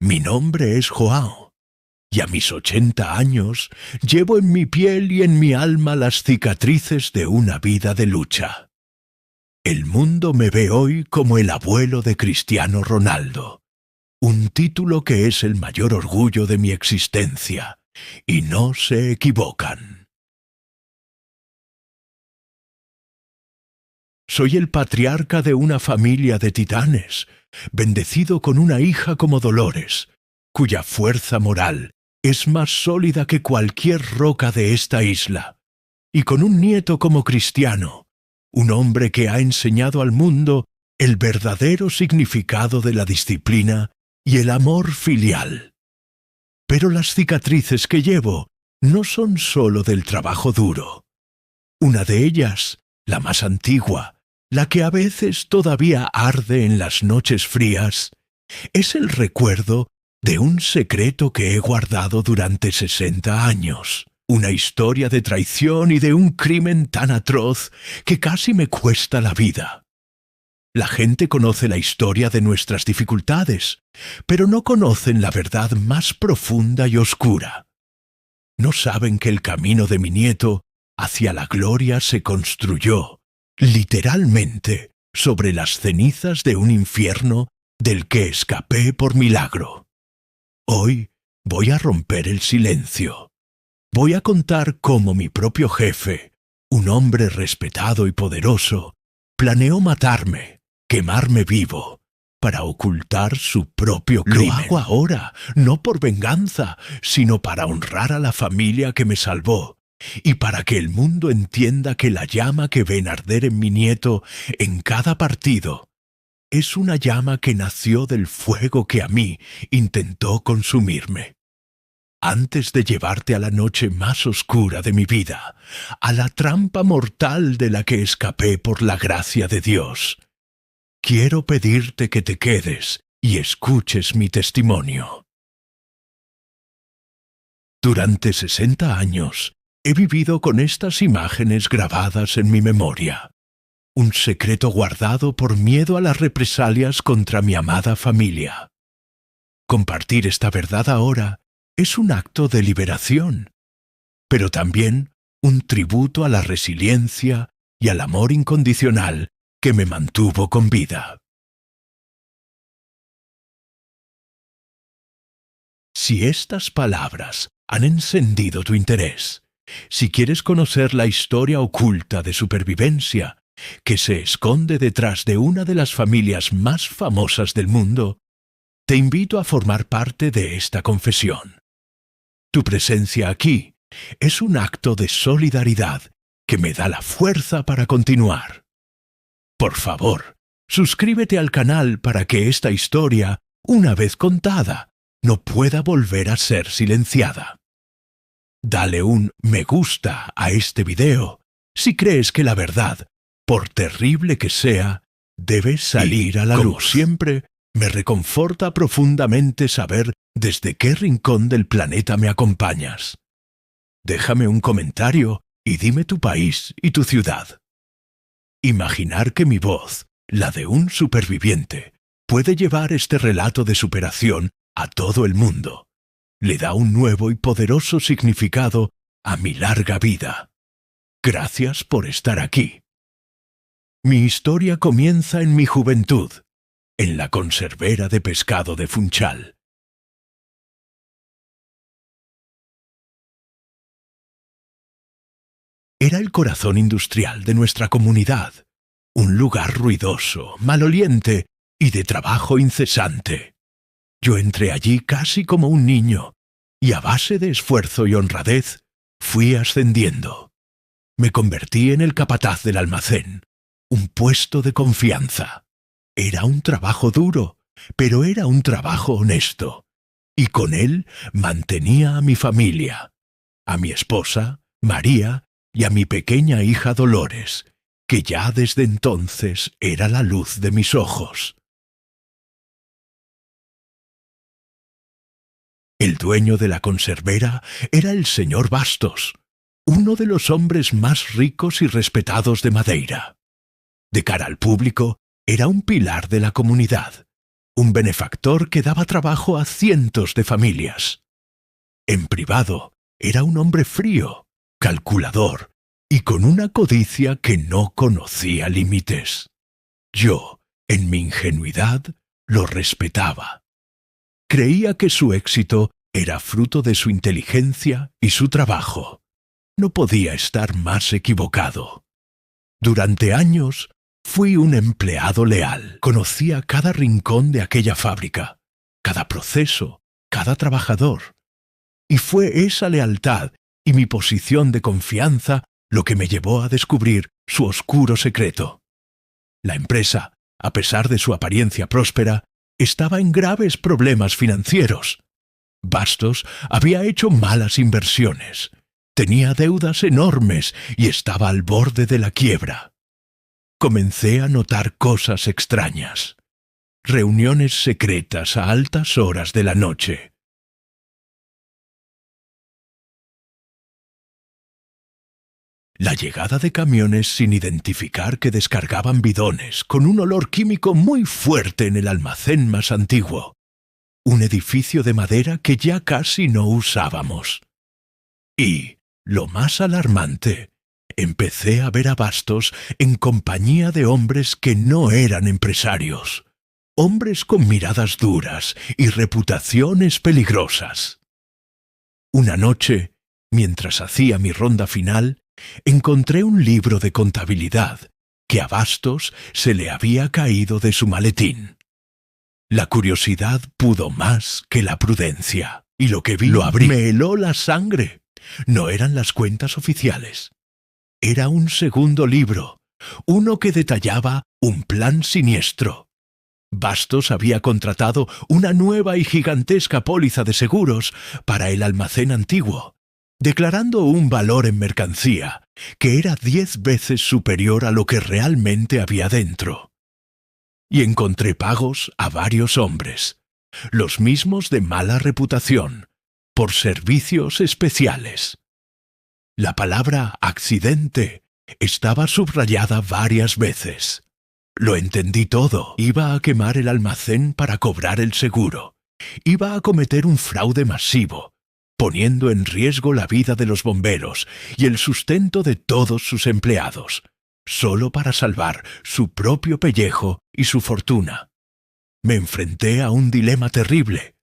Mi nombre es Joao, y a mis 80 años llevo en mi piel y en mi alma las cicatrices de una vida de lucha. El mundo me ve hoy como el abuelo de Cristiano Ronaldo, un título que es el mayor orgullo de mi existencia, y no se equivocan. Soy el patriarca de una familia de titanes, bendecido con una hija como Dolores, cuya fuerza moral es más sólida que cualquier roca de esta isla, y con un nieto como Cristiano, un hombre que ha enseñado al mundo el verdadero significado de la disciplina y el amor filial. Pero las cicatrices que llevo no son sólo del trabajo duro. Una de ellas, la más antigua, la que a veces todavía arde en las noches frías, es el recuerdo de un secreto que he guardado durante 60 años. Una historia de traición y de un crimen tan atroz que casi me cuesta la vida. La gente conoce la historia de nuestras dificultades, pero no conocen la verdad más profunda y oscura. No saben que el camino de mi nieto hacia la gloria se construyó, literalmente, sobre las cenizas de un infierno del que escapé por milagro. Hoy voy a romper el silencio. Voy a contar cómo mi propio jefe, un hombre respetado y poderoso, planeó matarme, quemarme vivo, para ocultar su propio crimen. Lo hago ahora, no por venganza, sino para honrar a la familia que me salvó, y para que el mundo entienda que la llama que ven arder en mi nieto en cada partido es una llama que nació del fuego que a mí intentó consumirme. Antes de llevarte a la noche más oscura de mi vida, a la trampa mortal de la que escapé por la gracia de Dios, quiero pedirte que te quedes y escuches mi testimonio. Durante 60 años he vivido con estas imágenes grabadas en mi memoria, un secreto guardado por miedo a las represalias contra mi amada familia. Compartir esta verdad ahora es un acto de liberación, pero también un tributo a la resiliencia y al amor incondicional que me mantuvo con vida. Si estas palabras han encendido tu interés, si quieres conocer la historia oculta de supervivencia que se esconde detrás de una de las familias más famosas del mundo, te invito a formar parte de esta confesión. Tu presencia aquí es un acto de solidaridad que me da la fuerza para continuar. Por favor, suscríbete al canal para que esta historia, una vez contada, no pueda volver a ser silenciada. Dale un me gusta a este video si crees que la verdad, por terrible que sea, debe salir a la luz. Como siempre, me reconforta profundamente saber desde qué rincón del planeta me acompañas. Déjame un comentario y dime tu país y tu ciudad. Imaginar que mi voz, la de un superviviente, puede llevar este relato de superación a todo el mundo, le da un nuevo y poderoso significado a mi larga vida. Gracias por estar aquí. Mi historia comienza en mi juventud, en la conservera de pescado de Funchal. Era el corazón industrial de nuestra comunidad, un lugar ruidoso, maloliente y de trabajo incesante. Yo entré allí casi como un niño, y a base de esfuerzo y honradez fui ascendiendo. Me convertí en el capataz del almacén, un puesto de confianza. Era un trabajo duro, pero era un trabajo honesto, y con él mantenía a mi familia, a mi esposa, María, y a mi pequeña hija Dolores, que ya desde entonces era la luz de mis ojos. El dueño de la conservera era el señor Bastos, uno de los hombres más ricos y respetados de Madeira. De cara al público, era un pilar de la comunidad, un benefactor que daba trabajo a cientos de familias. En privado, era un hombre frío, calculador y con una codicia que no conocía límites. Yo, en mi ingenuidad, lo respetaba. Creía que su éxito era fruto de su inteligencia y su trabajo. No podía estar más equivocado. Durante años fui un empleado leal. Conocía cada rincón de aquella fábrica, cada proceso, cada trabajador. Y fue esa lealtad y mi posición de confianza lo que me llevó a descubrir su oscuro secreto. La empresa, a pesar de su apariencia próspera, estaba en graves problemas financieros. Bastos había hecho malas inversiones, tenía deudas enormes y estaba al borde de la quiebra. Comencé a notar cosas extrañas. Reuniones secretas a altas horas de la noche. La llegada de camiones sin identificar que descargaban bidones con un olor químico muy fuerte en el almacén más antiguo. Un edificio de madera que ya casi no usábamos. Y, lo más alarmante, empecé a ver a Bastos en compañía de hombres que no eran empresarios. Hombres con miradas duras y reputaciones peligrosas. Una noche, mientras hacía mi ronda final, encontré un libro de contabilidad que a Bastos se le había caído de su maletín. La curiosidad pudo más que la prudencia, y lo que vi lo abrí. Me heló la sangre. No eran las cuentas oficiales. Era un segundo libro, uno que detallaba un plan siniestro. Bastos había contratado una nueva y gigantesca póliza de seguros para el almacén antiguo, declarando un valor en mercancía que era 10 veces superior a lo que realmente había dentro. Y encontré pagos a varios hombres, los mismos de mala reputación, por servicios especiales. La palabra accidente estaba subrayada varias veces. Lo entendí todo. Iba a quemar el almacén para cobrar el seguro. Iba a cometer un fraude masivo, poniendo en riesgo la vida de los bomberos y el sustento de todos sus empleados, solo para salvar su propio pellejo y su fortuna. Me enfrenté a un dilema terrible.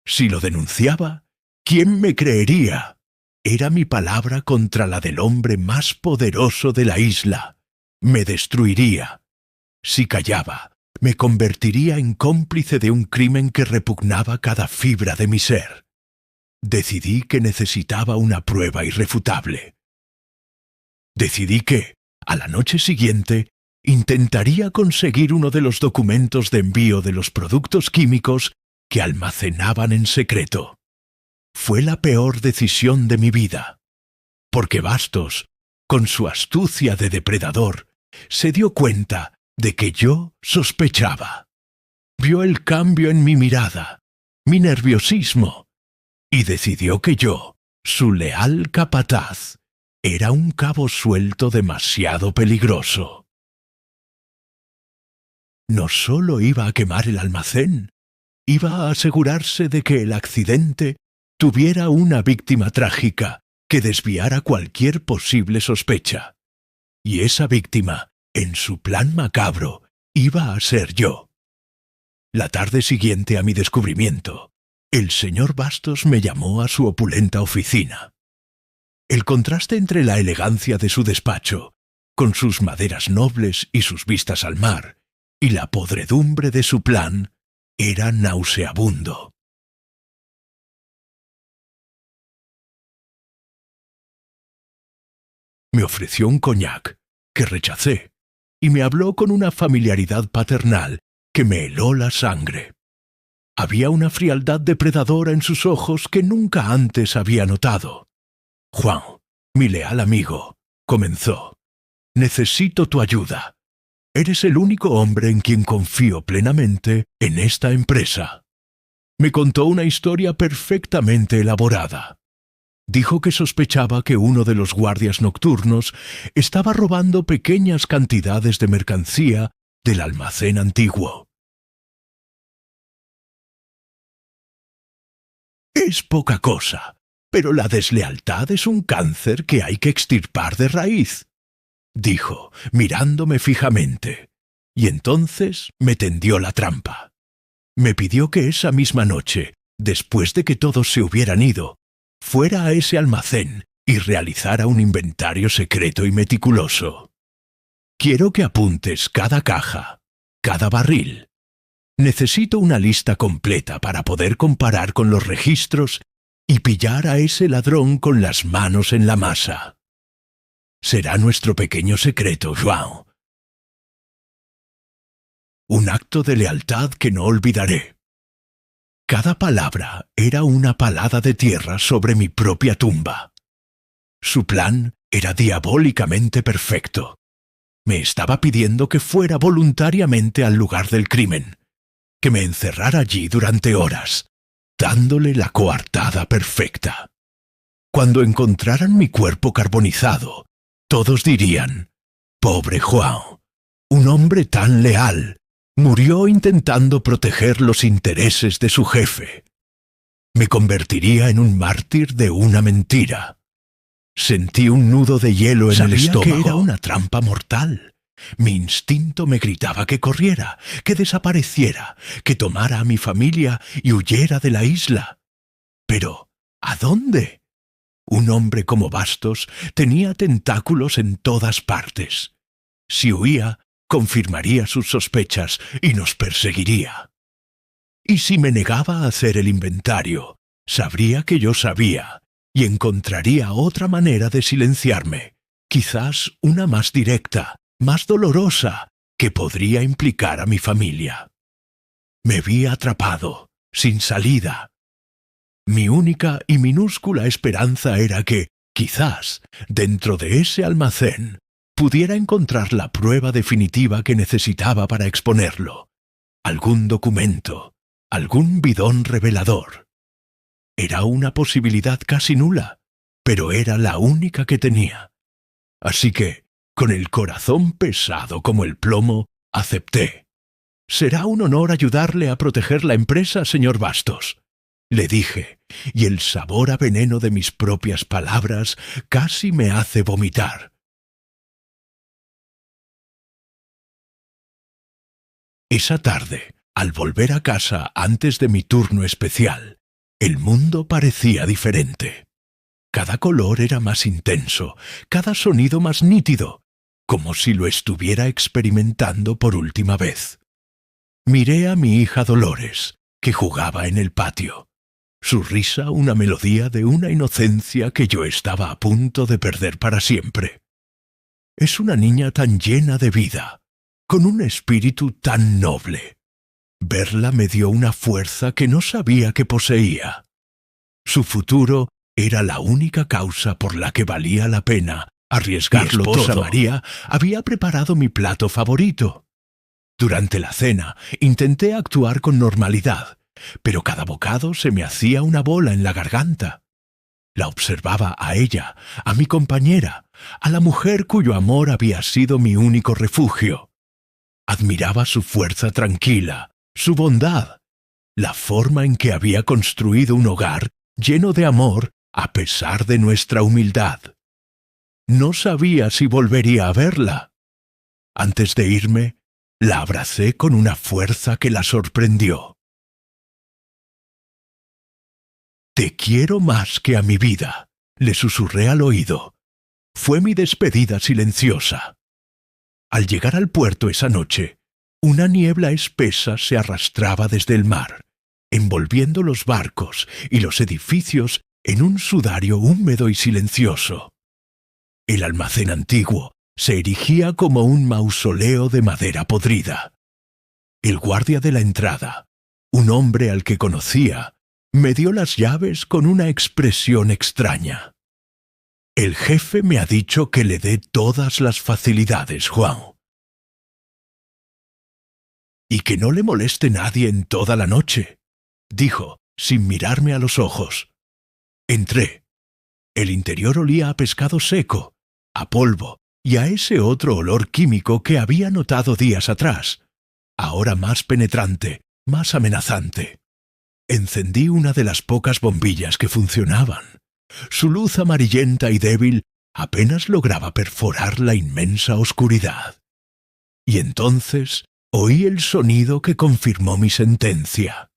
Si lo denunciaba, ¿quién me creería? Era mi palabra contra la del hombre más poderoso de la isla. Me destruiría. Si callaba, me convertiría en cómplice de un crimen que repugnaba cada fibra de mi ser. Decidí que necesitaba una prueba irrefutable. Decidí que, a la noche siguiente, intentaría conseguir uno de los documentos de envío de los productos químicos que almacenaban en secreto. Fue la peor decisión de mi vida, porque Bastos, con su astucia de depredador, se dio cuenta de que yo sospechaba. Vio el cambio en mi mirada, mi nerviosismo, y decidió que yo, su leal capataz, era un cabo suelto demasiado peligroso. No solo iba a quemar el almacén, iba a asegurarse de que el accidente tuviera una víctima trágica que desviara cualquier posible sospecha. Y esa víctima, en su plan macabro, iba a ser yo. La tarde siguiente a mi descubrimiento, el señor Bastos me llamó a su opulenta oficina. El contraste entre la elegancia de su despacho, con sus maderas nobles y sus vistas al mar, y la podredumbre de su plan, era nauseabundo. Me ofreció un coñac, que rechacé, y me habló con una familiaridad paternal que me heló la sangre. Había una frialdad depredadora en sus ojos que nunca antes había notado. «Juan, mi leal amigo», comenzó, «necesito tu ayuda. Eres el único hombre en quien confío plenamente en esta empresa». Me contó una historia perfectamente elaborada. Dijo que sospechaba que uno de los guardias nocturnos estaba robando pequeñas cantidades de mercancía del almacén antiguo. Es poca cosa, pero la deslealtad es un cáncer que hay que extirpar de raíz, dijo, mirándome fijamente, y entonces me tendió la trampa. Me pidió que esa misma noche, después de que todos se hubieran ido, fuera a ese almacén y realizara un inventario secreto y meticuloso. Quiero que apuntes cada caja, cada barril. Necesito una lista completa para poder comparar con los registros y pillar a ese ladrón con las manos en la masa. Será nuestro pequeño secreto, João. Un acto de lealtad que no olvidaré. Cada palabra era una palada de tierra sobre mi propia tumba. Su plan era diabólicamente perfecto. Me estaba pidiendo que fuera voluntariamente al lugar del crimen, que me encerrara allí durante horas, dándole la coartada perfecta. Cuando encontraran mi cuerpo carbonizado, todos dirían, «Pobre João, un hombre tan leal, murió intentando proteger los intereses de su jefe». Me convertiría en un mártir de una mentira. Sentí un nudo de hielo en el estómago. Sabía que era una trampa mortal. Mi instinto me gritaba que corriera, que desapareciera, que tomara a mi familia y huyera de la isla. Pero, ¿a dónde? Un hombre como Bastos tenía tentáculos en todas partes. Si huía, confirmaría sus sospechas y nos perseguiría. Y si me negaba a hacer el inventario, sabría que yo sabía y encontraría otra manera de silenciarme, quizás una más directa, más dolorosa, que podría implicar a mi familia. Me vi atrapado, sin salida. Mi única y minúscula esperanza era que, quizás, dentro de ese almacén, pudiera encontrar la prueba definitiva que necesitaba para exponerlo. Algún documento, algún bidón revelador. Era una posibilidad casi nula, pero era la única que tenía. Así que, con el corazón pesado como el plomo, acepté. «Será un honor ayudarle a proteger la empresa, señor Bastos», le dije, y el sabor a veneno de mis propias palabras casi me hace vomitar. Esa tarde, al volver a casa antes de mi turno especial, el mundo parecía diferente. Cada color era más intenso, cada sonido más nítido, como si lo estuviera experimentando por última vez. Miré a mi hija Dolores, que jugaba en el patio. Su risa una melodía de una inocencia que yo estaba a punto de perder para siempre. Es una niña tan llena de vida, con un espíritu tan noble. Verla me dio una fuerza que no sabía que poseía. Su futuro era la única causa por la que valía la pena arriesgarlo todo. Mi esposa María había preparado mi plato favorito. Durante la cena intenté actuar con normalidad, pero cada bocado se me hacía una bola en la garganta. La observaba a ella, a mi compañera, a la mujer cuyo amor había sido mi único refugio. Admiraba su fuerza tranquila, su bondad, la forma en que había construido un hogar lleno de amor a pesar de nuestra humildad. No sabía si volvería a verla. Antes de irme, la abracé con una fuerza que la sorprendió. «Te quiero más que a mi vida», le susurré al oído. Fue mi despedida silenciosa. Al llegar al puerto esa noche, una niebla espesa se arrastraba desde el mar, envolviendo los barcos y los edificios en un sudario húmedo y silencioso. El almacén antiguo se erigía como un mausoleo de madera podrida. El guardia de la entrada, un hombre al que conocía, me dio las llaves con una expresión extraña. «El jefe me ha dicho que le dé todas las facilidades, João. Y que no le moleste nadie en toda la noche», dijo, sin mirarme a los ojos. Entré. El interior olía a pescado seco, a polvo y a ese otro olor químico que había notado días atrás, ahora más penetrante, más amenazante. Encendí una de las pocas bombillas que funcionaban. Su luz amarillenta y débil apenas lograba perforar la inmensa oscuridad. Y entonces oí el sonido que confirmó mi sentencia.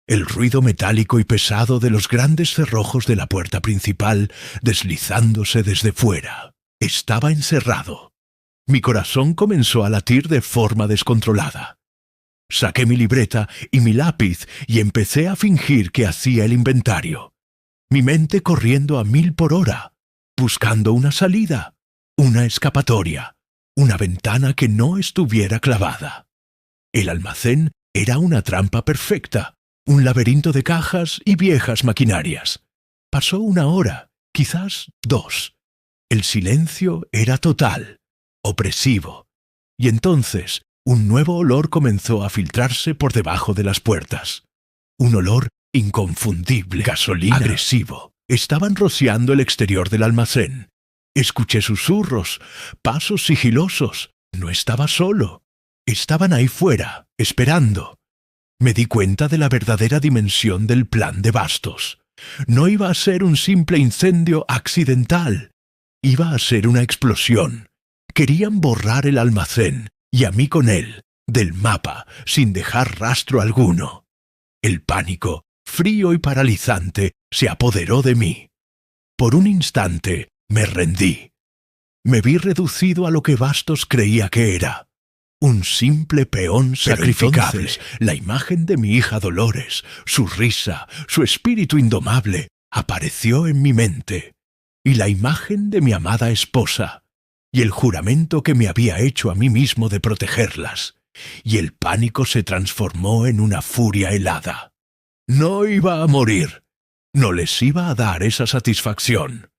El ruido metálico y pesado de los grandes cerrojos de la puerta principal deslizándose desde fuera. Estaba encerrado. Mi corazón comenzó a latir de forma descontrolada. Saqué mi libreta y mi lápiz y empecé a fingir que hacía el inventario. Mi mente corriendo a 1000 por hora, buscando una salida, una escapatoria, una ventana que no estuviera clavada. El almacén era una trampa perfecta, un laberinto de cajas y viejas maquinarias. Pasó 1 hora, quizás 2. El silencio era total, opresivo, y entonces un nuevo olor comenzó a filtrarse por debajo de las puertas. Un olor inconfundible, gasolina, agresivo. Estaban rociando el exterior del almacén. Escuché susurros, pasos sigilosos. No estaba solo. Estaban ahí fuera, esperando. Me di cuenta de la verdadera dimensión del plan de Bastos. No iba a ser un simple incendio accidental. Iba a ser una explosión. Querían borrar el almacén, y a mí con él, del mapa, sin dejar rastro alguno. El pánico, frío y paralizante, se apoderó de mí. Por un instante me rendí. Me vi reducido a lo que Bastos creía que era. Un simple peón sacrificable. Entonces, la imagen de mi hija Dolores, su risa, su espíritu indomable, apareció en mi mente. Y la imagen de mi amada esposa, y el juramento que me había hecho a mí mismo de protegerlas, y el pánico se transformó en una furia helada. No iba a morir. No les iba a dar esa satisfacción.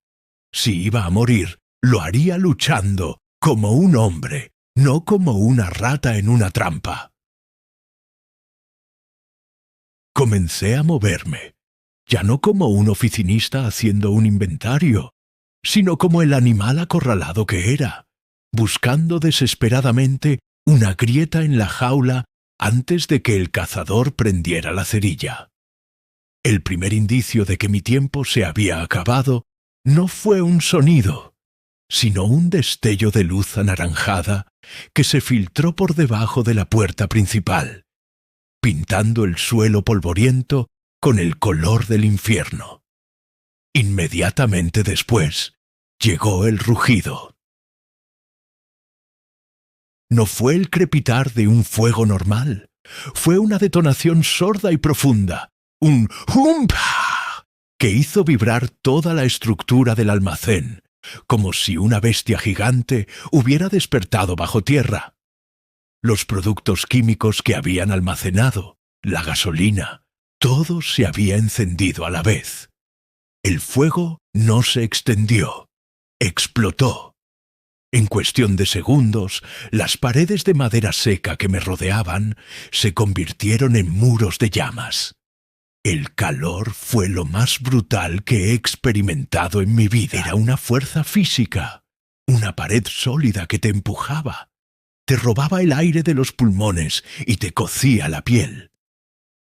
Si iba a morir, lo haría luchando como un hombre, no como una rata en una trampa. Comencé a moverme, ya no como un oficinista haciendo un inventario, sino como el animal acorralado que era, buscando desesperadamente una grieta en la jaula antes de que el cazador prendiera la cerilla. El primer indicio de que mi tiempo se había acabado no fue un sonido, sino un destello de luz anaranjada que se filtró por debajo de la puerta principal, pintando el suelo polvoriento con el color del infierno. Inmediatamente después, llegó el rugido. No fue el crepitar de un fuego normal, fue una detonación sorda y profunda, un ¡humpa!, que hizo vibrar toda la estructura del almacén, como si una bestia gigante hubiera despertado bajo tierra. Los productos químicos que habían almacenado, la gasolina, todo se había encendido a la vez. El fuego no se extendió, explotó. En cuestión de segundos, las paredes de madera seca que me rodeaban se convirtieron en muros de llamas. El calor fue lo más brutal que he experimentado en mi vida. Era una fuerza física, una pared sólida que te empujaba, te robaba el aire de los pulmones y te cocía la piel.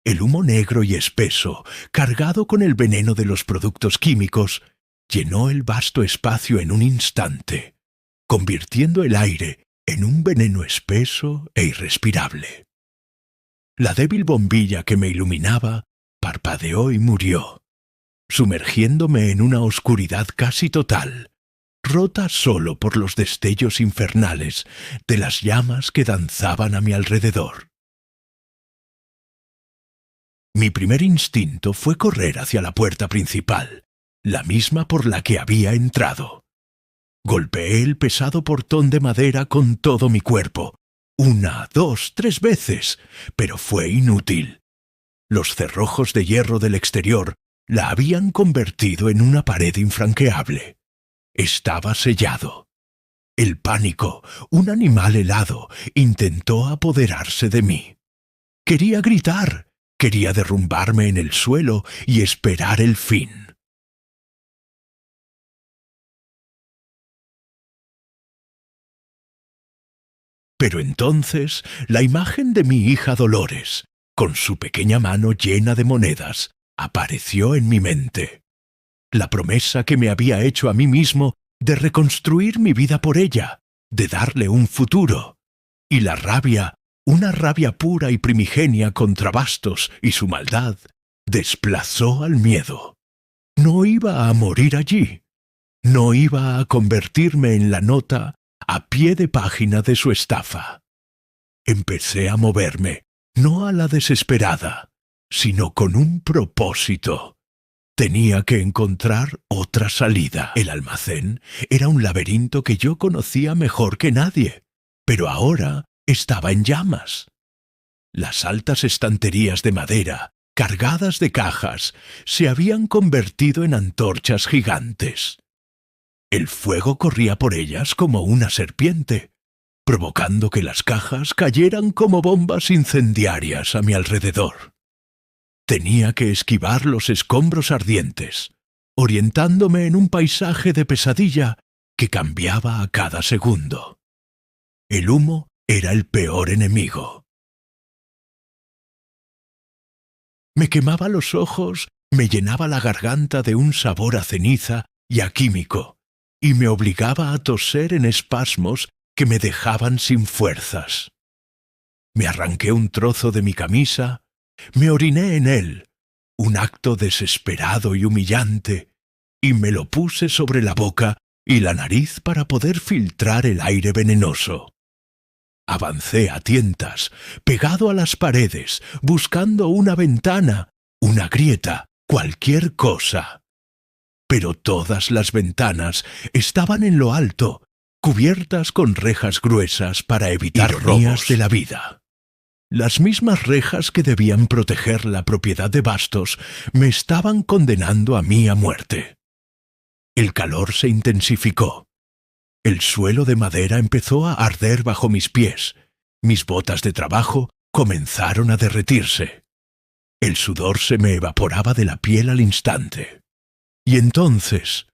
El humo negro y espeso, cargado con el veneno de los productos químicos, llenó el vasto espacio en un instante, convirtiendo el aire en un veneno espeso e irrespirable. La débil bombilla que me iluminaba parpadeó y murió, sumergiéndome en una oscuridad casi total, rota solo por los destellos infernales de las llamas que danzaban a mi alrededor. Mi primer instinto fue correr hacia la puerta principal, la misma por la que había entrado. Golpeé el pesado portón de madera con todo mi cuerpo, 1, 2, 3 veces, pero fue inútil. Los cerrojos de hierro del exterior la habían convertido en una pared infranqueable. Estaba sellado. El pánico, un animal helado, intentó apoderarse de mí. Quería gritar, quería derrumbarme en el suelo y esperar el fin. Pero entonces la imagen de mi hija Dolores, con su pequeña mano llena de monedas, apareció en mi mente. La promesa que me había hecho a mí mismo de reconstruir mi vida por ella, de darle un futuro. Y la rabia, una rabia pura y primigenia contra Bastos y su maldad, desplazó al miedo. No iba a morir allí. No iba a convertirme en la nota a pie de página de su estafa. Empecé a moverme, no a la desesperada, sino con un propósito. Tenía que encontrar otra salida. El almacén era un laberinto que yo conocía mejor que nadie, pero ahora estaba en llamas. Las altas estanterías de madera, cargadas de cajas, se habían convertido en antorchas gigantes. El fuego corría por ellas como una serpiente, provocando que las cajas cayeran como bombas incendiarias a mi alrededor. Tenía que esquivar los escombros ardientes, orientándome en un paisaje de pesadilla que cambiaba a cada segundo. El humo era el peor enemigo. Me quemaba los ojos, me llenaba la garganta de un sabor a ceniza y a químico, y me obligaba a toser en espasmos que me dejaban sin fuerzas. Me arranqué un trozo de mi camisa, me oriné en él, un acto desesperado y humillante, y me lo puse sobre la boca y la nariz para poder filtrar el aire venenoso. Avancé a tientas, pegado a las paredes, buscando una ventana, una grieta, cualquier cosa. Pero todas las ventanas estaban en lo alto, cubiertas con rejas gruesas para evitar robos de la vida. Las mismas rejas que debían proteger la propiedad de Bastos me estaban condenando a mí a muerte. El calor se intensificó. El suelo de madera empezó a arder bajo mis pies. Mis botas de trabajo comenzaron a derretirse. El sudor se me evaporaba de la piel al instante. Y entonces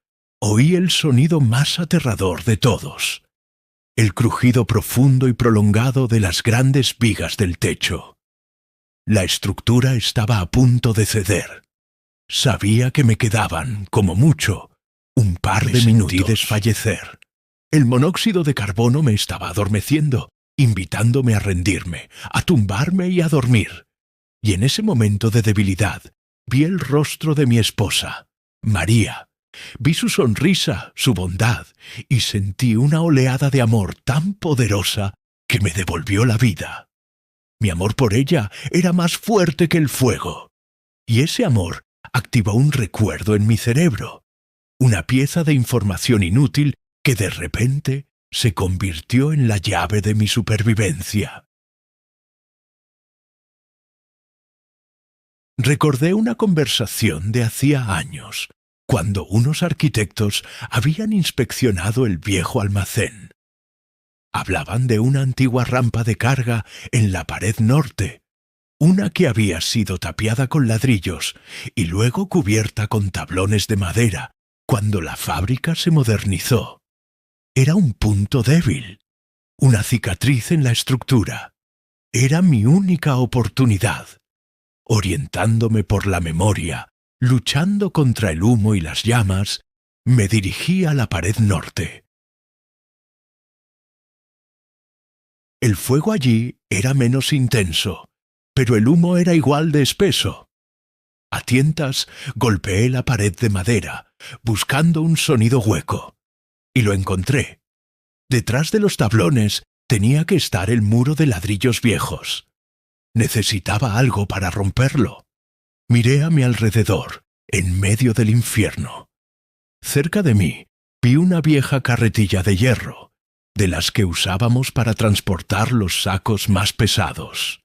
oí el sonido más aterrador de todos. El crujido profundo y prolongado de las grandes vigas del techo. La estructura estaba a punto de ceder. Sabía que me quedaban, como mucho, un par de minutos. Sentí desfallecer. El monóxido de carbono me estaba adormeciendo, invitándome a rendirme, a tumbarme y a dormir. Y en ese momento de debilidad vi el rostro de mi esposa, María. Vi su sonrisa, su bondad, y sentí una oleada de amor tan poderosa que me devolvió la vida. Mi amor por ella era más fuerte que el fuego, y ese amor activó un recuerdo en mi cerebro, una pieza de información inútil que de repente se convirtió en la llave de mi supervivencia. Recordé una conversación de hacía años, cuando unos arquitectos habían inspeccionado el viejo almacén. Hablaban de una antigua rampa de carga en la pared norte, una que había sido tapiada con ladrillos y luego cubierta con tablones de madera cuando la fábrica se modernizó. Era un punto débil, una cicatriz en la estructura. Era mi única oportunidad. Orientándome por la memoria, luchando contra el humo y las llamas, me dirigí a la pared norte. El fuego allí era menos intenso, pero el humo era igual de espeso. A tientas golpeé la pared de madera, buscando un sonido hueco. Y lo encontré. Detrás de los tablones tenía que estar el muro de ladrillos viejos. Necesitaba algo para romperlo. Miré a mi alrededor, en medio del infierno. Cerca de mí vi una vieja carretilla de hierro, de las que usábamos para transportar los sacos más pesados.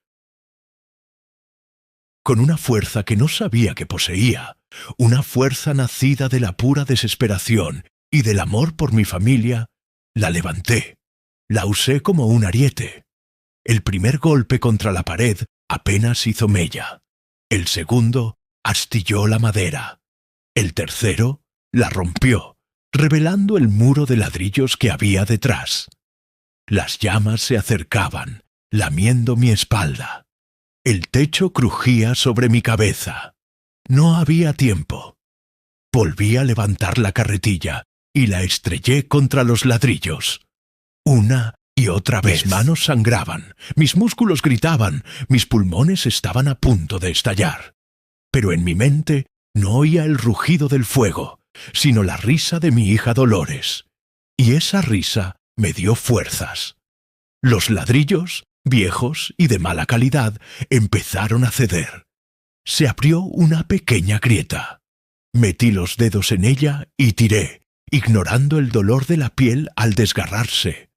Con una fuerza que no sabía que poseía, una fuerza nacida de la pura desesperación y del amor por mi familia, la levanté, la usé como un ariete. El primer golpe contra la pared apenas hizo mella. El segundo astilló la madera. El tercero la rompió, revelando el muro de ladrillos que había detrás. Las llamas se acercaban, lamiendo mi espalda. El techo crujía sobre mi cabeza. No había tiempo. Volví a levantar la carretilla y la estrellé contra los ladrillos. Una y otra vez. Mis manos sangraban, mis músculos gritaban, mis pulmones estaban a punto de estallar. Pero en mi mente no oía el rugido del fuego, sino la risa de mi hija Dolores. Y esa risa me dio fuerzas. Los ladrillos, viejos y de mala calidad, empezaron a ceder. Se abrió una pequeña grieta. Metí los dedos en ella y tiré, ignorando el dolor de la piel al desgarrarse.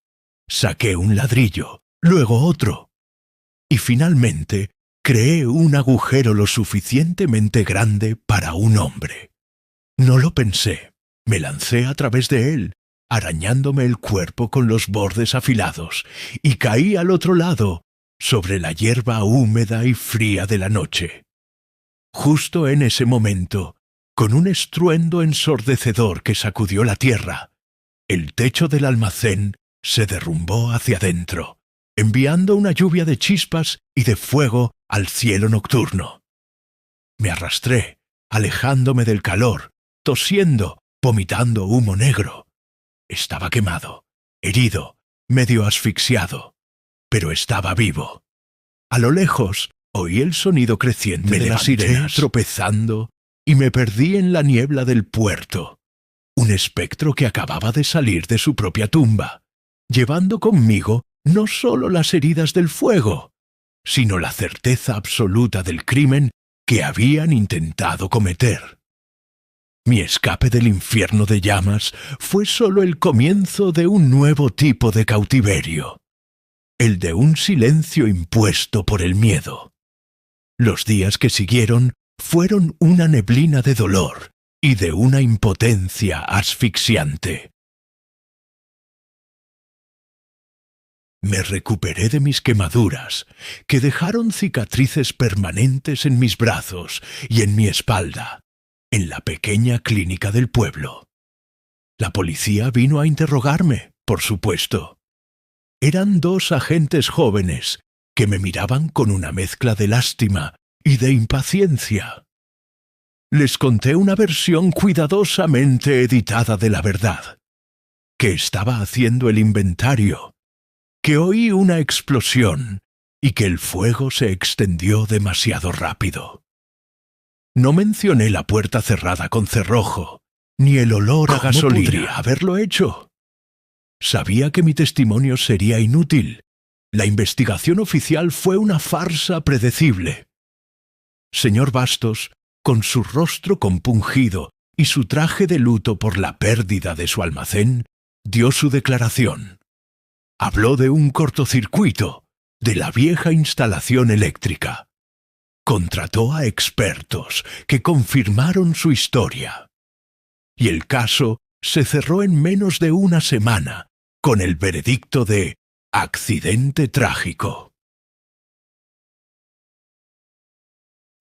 Saqué un ladrillo, luego otro. Y finalmente creé un agujero lo suficientemente grande para un hombre. No lo pensé. Me lancé a través de él, arañándome el cuerpo con los bordes afilados, y caí al otro lado, sobre la hierba húmeda y fría de la noche. Justo en ese momento, con un estruendo ensordecedor que sacudió la tierra, el techo del almacén se derrumbó hacia adentro, enviando una lluvia de chispas y de fuego al cielo nocturno. Me arrastré, alejándome del calor, tosiendo, vomitando humo negro. Estaba quemado, herido, medio asfixiado, pero estaba vivo. A lo lejos oí el sonido creciente de las sirenas tropezando y me perdí en la niebla del puerto. Un espectro que acababa de salir de su propia tumba, llevando conmigo no solo las heridas del fuego, sino la certeza absoluta del crimen que habían intentado cometer. Mi escape del infierno de llamas fue solo el comienzo de un nuevo tipo de cautiverio, el de un silencio impuesto por el miedo. Los días que siguieron fueron una neblina de dolor y de una impotencia asfixiante. Me recuperé de mis quemaduras, que dejaron cicatrices permanentes en mis brazos y en mi espalda, en la pequeña clínica del pueblo. La policía vino a interrogarme, por supuesto. Eran dos agentes jóvenes que me miraban con una mezcla de lástima y de impaciencia. Les conté una versión cuidadosamente editada de la verdad, que estaba haciendo el inventario, que oí una explosión y que el fuego se extendió demasiado rápido. No mencioné la puerta cerrada con cerrojo, ni el olor a gasolina. ¿Cómo podría haberlo hecho? Sabía que mi testimonio sería inútil. La investigación oficial fue una farsa predecible. Señor Bastos, con su rostro compungido y su traje de luto por la pérdida de su almacén, dio su declaración. Habló de un cortocircuito, de la vieja instalación eléctrica. Contrató a expertos que confirmaron su historia. Y el caso se cerró en menos de una semana, con el veredicto de accidente trágico.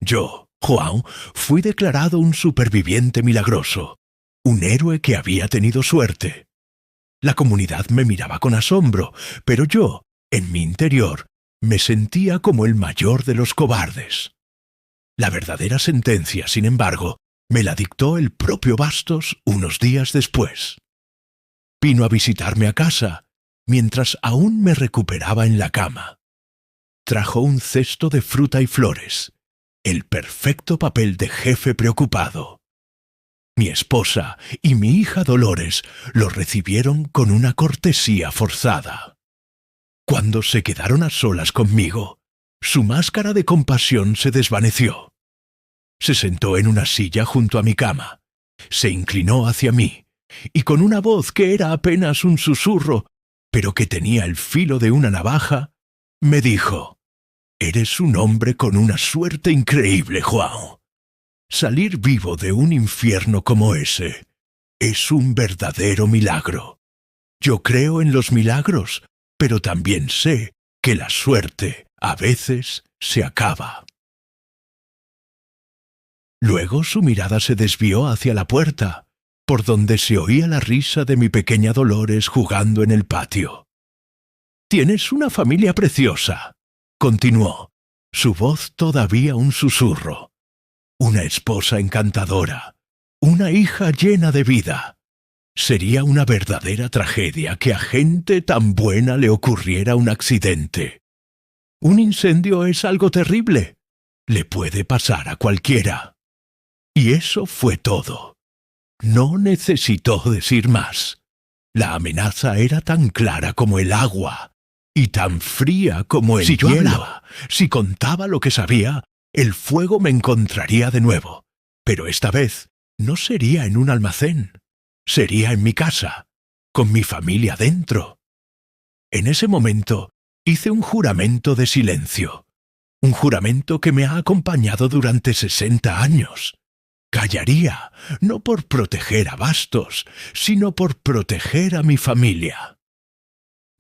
Yo, João, fui declarado un superviviente milagroso, un héroe que había tenido suerte. La comunidad me miraba con asombro, pero yo, en mi interior, me sentía como el mayor de los cobardes. La verdadera sentencia, sin embargo, me la dictó el propio Bastos unos días después. Vino a visitarme a casa, mientras aún me recuperaba en la cama. Trajo un cesto de fruta y flores, el perfecto papel de jefe preocupado. Mi esposa y mi hija Dolores lo recibieron con una cortesía forzada. Cuando se quedaron a solas conmigo, su máscara de compasión se desvaneció. Se sentó en una silla junto a mi cama, se inclinó hacia mí, y con una voz que era apenas un susurro, pero que tenía el filo de una navaja, me dijo: «Eres un hombre con una suerte increíble, João. Salir vivo de un infierno como ese es un verdadero milagro. Yo creo en los milagros, pero también sé que la suerte a veces se acaba». Luego su mirada se desvió hacia la puerta, por donde se oía la risa de mi pequeña Dolores jugando en el patio. «Tienes una familia preciosa», continuó, su voz todavía un susurro, una esposa encantadora, una hija llena de vida. Sería una verdadera tragedia que a gente tan buena le ocurriera un accidente. Un incendio es algo terrible. Le puede pasar a cualquiera. Y eso fue todo. No necesitó decir más. La amenaza era tan clara como el agua y tan fría como el hielo. Si yo hablaba, si contaba lo que sabía, el fuego me encontraría de nuevo. Pero esta vez no sería en un almacén. Sería en mi casa, con mi familia dentro. En ese momento hice un juramento de silencio. Un juramento que me ha acompañado durante 60 años. Callaría, no por proteger a Bastos, sino por proteger a mi familia.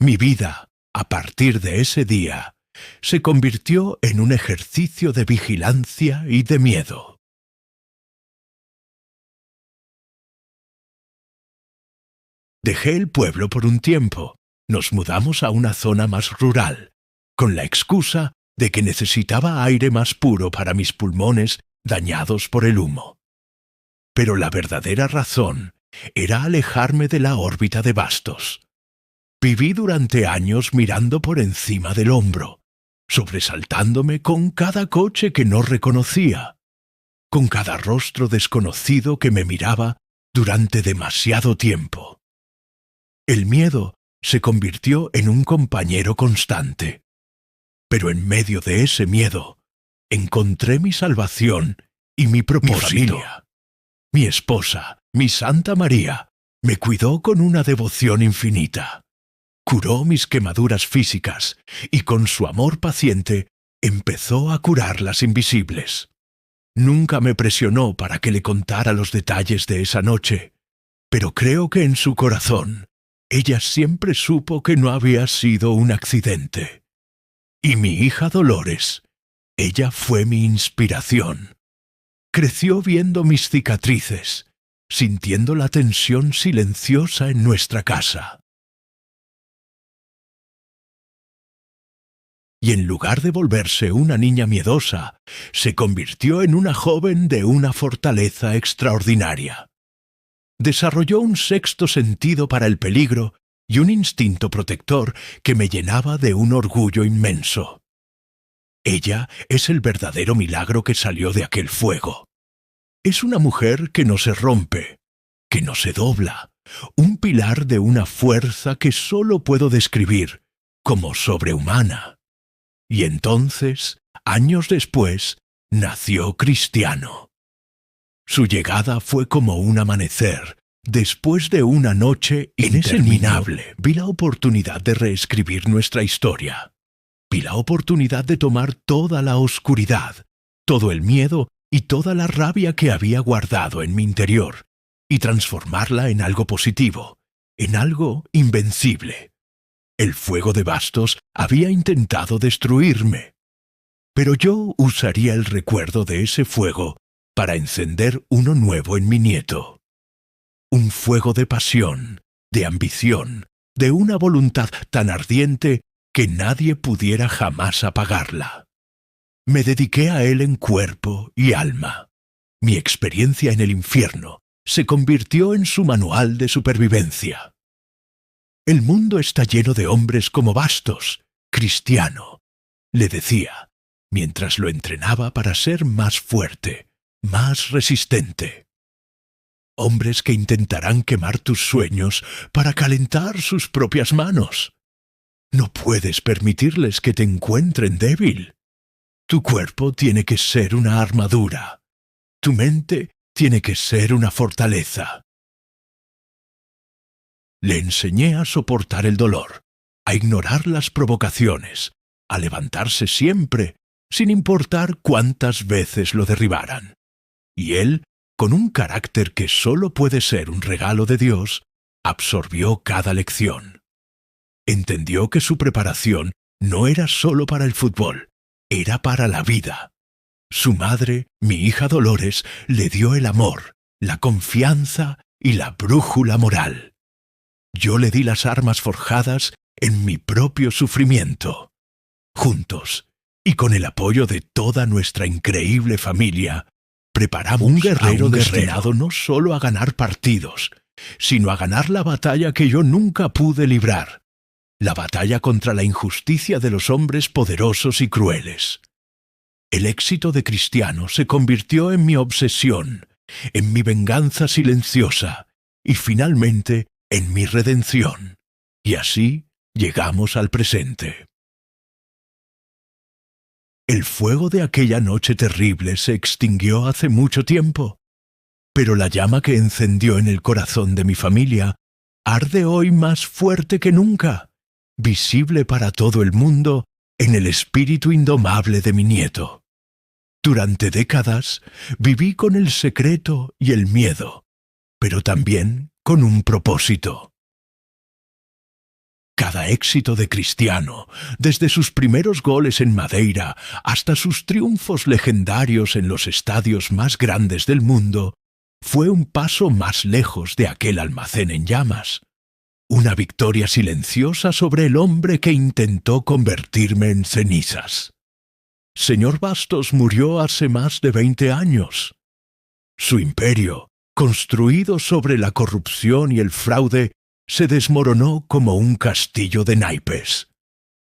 Mi vida, a partir de ese día, se convirtió en un ejercicio de vigilancia y de miedo. Dejé el pueblo por un tiempo. Nos mudamos a una zona más rural, con la excusa de que necesitaba aire más puro para mis pulmones dañados por el humo. Pero la verdadera razón era alejarme de la órbita de Bastos. Viví durante años mirando por encima del hombro, sobresaltándome con cada coche que no reconocía, con cada rostro desconocido que me miraba durante demasiado tiempo. El miedo se convirtió en un compañero constante. Pero en medio de ese miedo, encontré mi salvación y mi propósito. Mi familia, mi esposa, mi Santa María, me cuidó con una devoción infinita. Curó mis quemaduras físicas y con su amor paciente empezó a curar las invisibles. Nunca me presionó para que le contara los detalles de esa noche, pero creo que en su corazón ella siempre supo que no había sido un accidente. Y mi hija Dolores, ella fue mi inspiración. Creció viendo mis cicatrices, sintiendo la tensión silenciosa en nuestra casa. Y en lugar de volverse una niña miedosa, se convirtió en una joven de una fortaleza extraordinaria. Desarrolló un sexto sentido para el peligro y un instinto protector que me llenaba de un orgullo inmenso. Ella es el verdadero milagro que salió de aquel fuego. Es una mujer que no se rompe, que no se dobla, un pilar de una fuerza que solo puedo describir como sobrehumana. Y entonces, años después, nació Cristiano. Su llegada fue como un amanecer, después de una noche interminable. Vi la oportunidad de reescribir nuestra historia. Vi la oportunidad de tomar toda la oscuridad, todo el miedo y toda la rabia que había guardado en mi interior, y transformarla en algo positivo, en algo invencible. El fuego de Bastos había intentado destruirme, pero yo usaría el recuerdo de ese fuego para encender uno nuevo en mi nieto. Un fuego de pasión, de ambición, de una voluntad tan ardiente que nadie pudiera jamás apagarla. Me dediqué a él en cuerpo y alma. Mi experiencia en el infierno se convirtió en su manual de supervivencia. El mundo está lleno de hombres como Bastos, Cristiano, le decía, mientras lo entrenaba para ser más fuerte, más resistente. Hombres que intentarán quemar tus sueños para calentar sus propias manos. No puedes permitirles que te encuentren débil. Tu cuerpo tiene que ser una armadura. Tu mente tiene que ser una fortaleza. Le enseñé a soportar el dolor, a ignorar las provocaciones, a levantarse siempre, sin importar cuántas veces lo derribaran. Y él, con un carácter que solo puede ser un regalo de Dios, absorbió cada lección. Entendió que su preparación no era solo para el fútbol, era para la vida. Su madre, mi hija Dolores, le dio el amor, la confianza y la brújula moral. Yo le di las armas forjadas en mi propio sufrimiento. Juntos, y con el apoyo de toda nuestra increíble familia, preparamos un guerrero destinado no solo a ganar partidos, sino a ganar la batalla que yo nunca pude librar, la batalla contra la injusticia de los hombres poderosos y crueles. El éxito de Cristiano se convirtió en mi obsesión, en mi venganza silenciosa y finalmente en mi redención. Y así llegamos al presente. El fuego de aquella noche terrible se extinguió hace mucho tiempo, pero la llama que encendió en el corazón de mi familia arde hoy más fuerte que nunca, visible para todo el mundo en el espíritu indomable de mi nieto. Durante décadas viví con el secreto y el miedo, pero también con un propósito. Cada éxito de Cristiano, desde sus primeros goles en Madeira hasta sus triunfos legendarios en los estadios más grandes del mundo, fue un paso más lejos de aquel almacén en llamas. Una victoria silenciosa sobre el hombre que intentó convertirme en cenizas. Señor Bastos murió hace más de 20 años. Su imperio, construido sobre la corrupción y el fraude, se desmoronó como un castillo de naipes.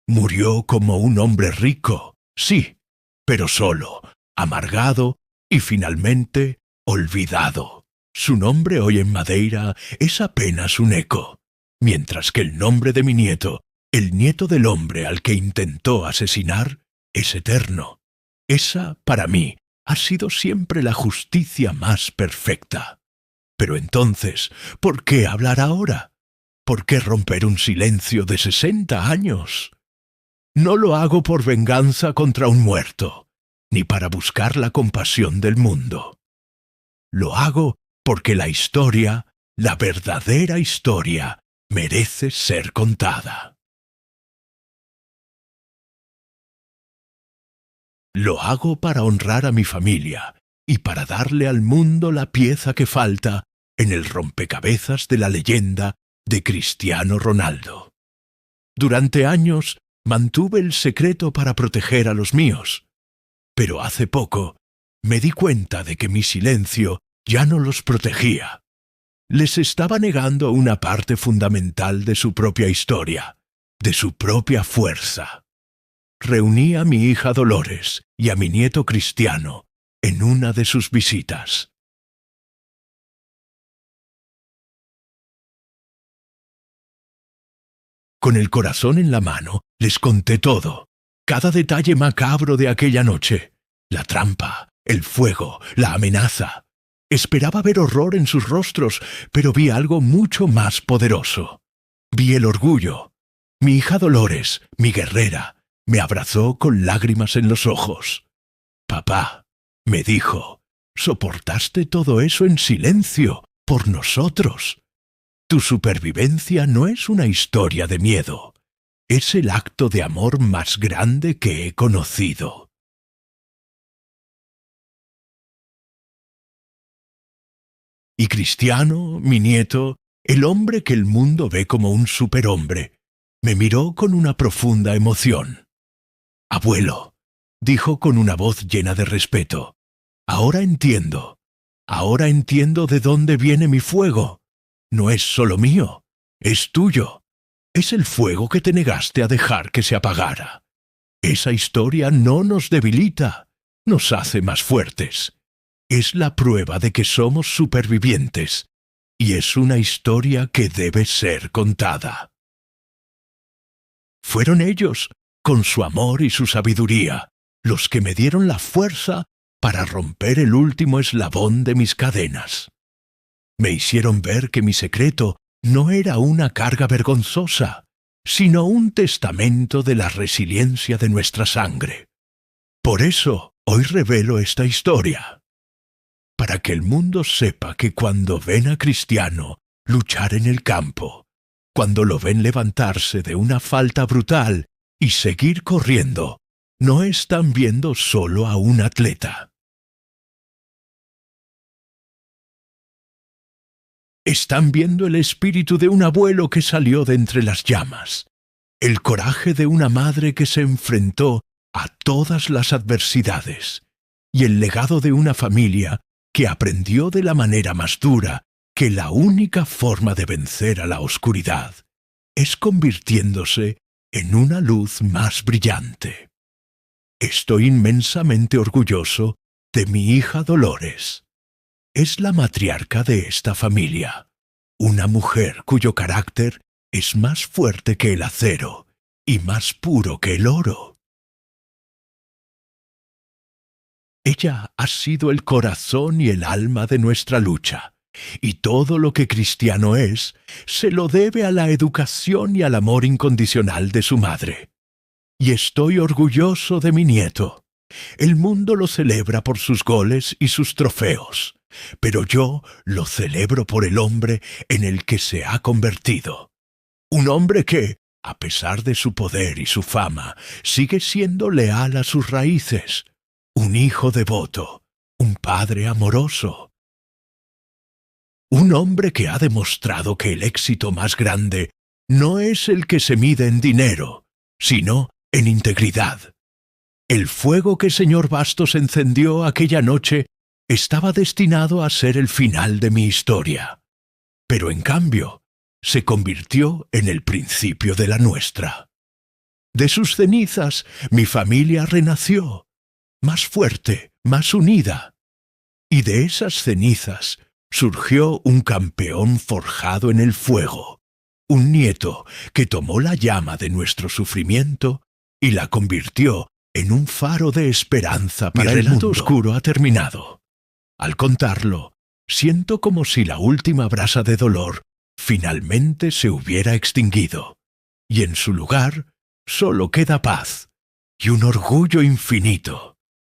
Murió como un hombre rico, sí, pero solo, amargado y finalmente olvidado. Su nombre hoy en Madeira es apenas un eco, mientras que el nombre de mi nieto, el nieto del hombre al que intentó asesinar, es eterno. Esa, para mí, ha sido siempre la justicia más perfecta. Pero entonces, ¿por qué hablar ahora? ¿Por qué romper un silencio de 60 años? No lo hago por venganza contra un muerto, ni para buscar la compasión del mundo. Lo hago porque la historia, la verdadera historia, merece ser contada. Lo hago para honrar a mi familia y para darle al mundo la pieza que falta en el rompecabezas de la leyenda de Cristiano Ronaldo. Durante años mantuve el secreto para proteger a los míos, pero hace poco me di cuenta de que mi silencio ya no los protegía. Les estaba negando una parte fundamental de su propia historia, de su propia fuerza. Reuní a mi hija Dolores y a mi nieto Cristiano en una de sus visitas. Con el corazón en la mano, les conté todo, cada detalle macabro de aquella noche, la trampa, el fuego, la amenaza. Esperaba ver horror en sus rostros, pero vi algo mucho más poderoso. Vi el orgullo. Mi hija Dolores, mi guerrera, me abrazó con lágrimas en los ojos. «Papá», me dijo, «soportaste todo eso en silencio, por nosotros. Tu supervivencia no es una historia de miedo, es el acto de amor más grande que he conocido». Y Cristiano, mi nieto, el hombre que el mundo ve como un superhombre, me miró con una profunda emoción. «Abuelo», dijo con una voz llena de respeto, ahora entiendo de dónde viene mi fuego. No es solo mío, es tuyo. Es el fuego que te negaste a dejar que se apagara. Esa historia no nos debilita, nos hace más fuertes. Es la prueba de que somos supervivientes, y es una historia que debe ser contada. Fueron ellos, con su amor y su sabiduría, los que me dieron la fuerza para romper el último eslabón de mis cadenas. Me hicieron ver que mi secreto no era una carga vergonzosa, sino un testamento de la resiliencia de nuestra sangre. Por eso hoy revelo esta historia, para que el mundo sepa que cuando ven a Cristiano luchar en el campo, cuando lo ven levantarse de una falta brutal y seguir corriendo, no están viendo solo a un atleta. Están viendo el espíritu de un abuelo que salió de entre las llamas, el coraje de una madre que se enfrentó a todas las adversidades, y el legado de una familia que aprendió de la manera más dura que la única forma de vencer a la oscuridad es convirtiéndose en una luz más brillante. Estoy inmensamente orgulloso de mi hija Dolores. Es la matriarca de esta familia, una mujer cuyo carácter es más fuerte que el acero y más puro que el oro. Ella ha sido el corazón y el alma de nuestra lucha, y todo lo que cristiano es se lo debe a la educación y al amor incondicional de su madre. Y estoy orgulloso de mi nieto. El mundo lo celebra por sus goles y sus trofeos, pero yo lo celebro por el hombre en el que se ha convertido. Un hombre que, a pesar de su poder y su fama, sigue siendo leal a sus raíces. Un hijo devoto, un padre amoroso. Un hombre que ha demostrado que el éxito más grande no es el que se mide en dinero, sino en integridad. El fuego que señor Bastos encendió aquella noche estaba destinado a ser el final de mi historia, pero en cambio se convirtió en el principio de la nuestra. De sus cenizas mi familia renació, más fuerte, más unida, y de esas cenizas surgió un campeón forjado en el fuego, un nieto que tomó la llama de nuestro sufrimiento y la convirtió en un faro de esperanza para el mundo. Mi relato oscuro ha terminado. Al contarlo, siento como si la última brasa de dolor finalmente se hubiera extinguido, y en su lugar solo queda paz y un orgullo infinito.